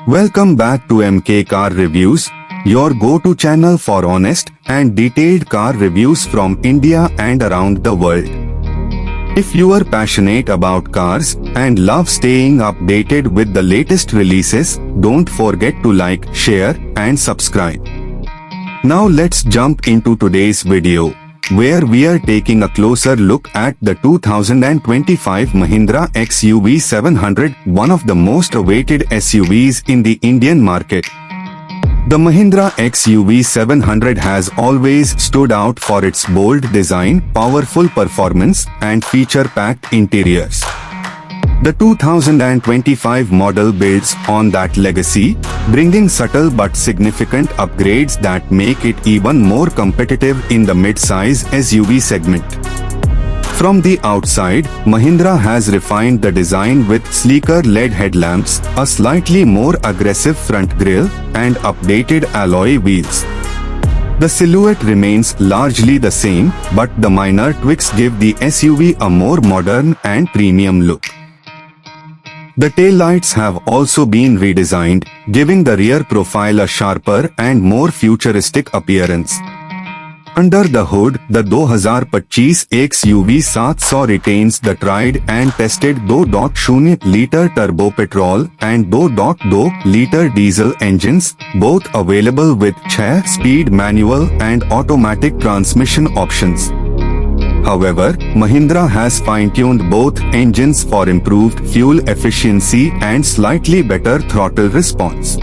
Welcome back to MK Car Reviews, your go-to channel for honest and detailed car reviews from India and around the world. If you are passionate about cars and love staying updated with the latest releases, don't forget to like, share and subscribe. Now let's jump into today's video, where we are taking a closer look at the 2025 Mahindra XUV 700, one of the most awaited SUVs in the Indian market. The Mahindra XUV 700 has always stood out for its bold design, powerful performance, and feature-packed interiors. The 2025 model builds on that legacy, bringing subtle but significant upgrades that make it even more competitive in the mid-size SUV segment. From the outside, Mahindra has refined the design with sleeker LED headlamps, a slightly more aggressive front grille, and updated alloy wheels. The silhouette remains largely the same, but the minor tweaks give the SUV a more modern and premium look. The taillights have also been redesigned, giving the rear profile a sharper and more futuristic appearance. Under the hood, the 2025 XUV 700 retains the tried and tested 2.0-liter turbo petrol and 2.2-liter diesel engines, both available with 6-speed manual and automatic transmission options. However, Mahindra has fine-tuned both engines for improved fuel efficiency and slightly better throttle response.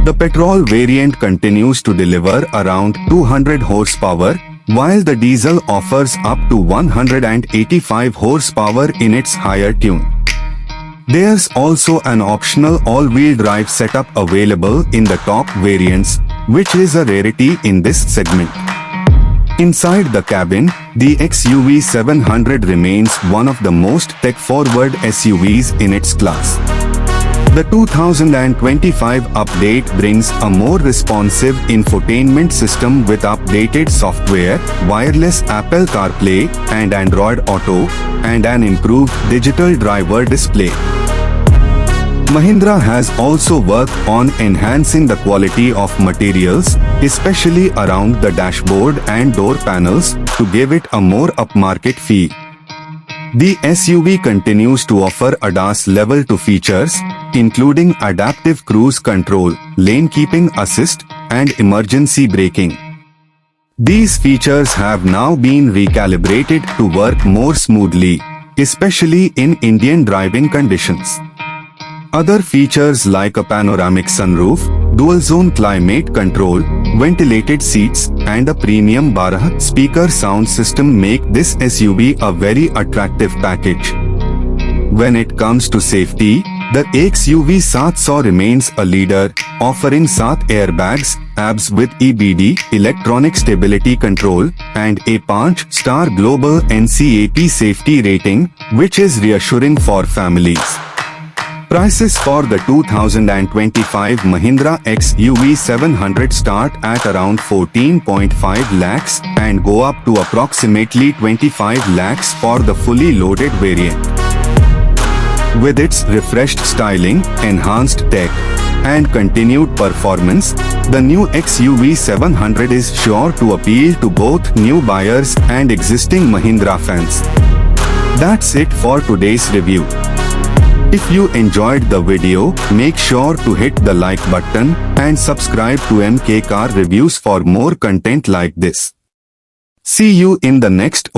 The petrol variant continues to deliver around 200 horsepower, while the diesel offers up to 185 horsepower in its higher tune. There's also an optional all-wheel drive setup available in the top variants, which is a rarity in this segment. Inside the cabin, the XUV 700 remains one of the most tech-forward SUVs in its class. The 2025 update brings a more responsive infotainment system with updated software, wireless Apple CarPlay and Android Auto, and an improved digital driver display. Mahindra has also worked on enhancing the quality of materials, especially around the dashboard and door panels, to give it a more upmarket feel. The SUV continues to offer ADAS Level 2 features, including adaptive cruise control, lane keeping assist, and emergency braking. These features have now been recalibrated to work more smoothly, especially in Indian driving conditions. Other features like a panoramic sunroof, dual-zone climate control, ventilated seats, and a premium 12-speaker sound system make this SUV a very attractive package. When it comes to safety, the XUV 700 remains a leader, offering 7 airbags, ABS with EBD, electronic stability control, and a 5-star global NCAP safety rating, which is reassuring for families. Prices for the 2025 Mahindra XUV 700 start at around 14.5 lakhs and go up to approximately 25 lakhs for the fully loaded variant. With its refreshed styling, enhanced tech, and continued performance, the new XUV 700 is sure to appeal to both new buyers and existing Mahindra fans. That's it for today's review. If you enjoyed the video, make sure to hit the like button and subscribe to MK Car Reviews for more content like this. See you in the next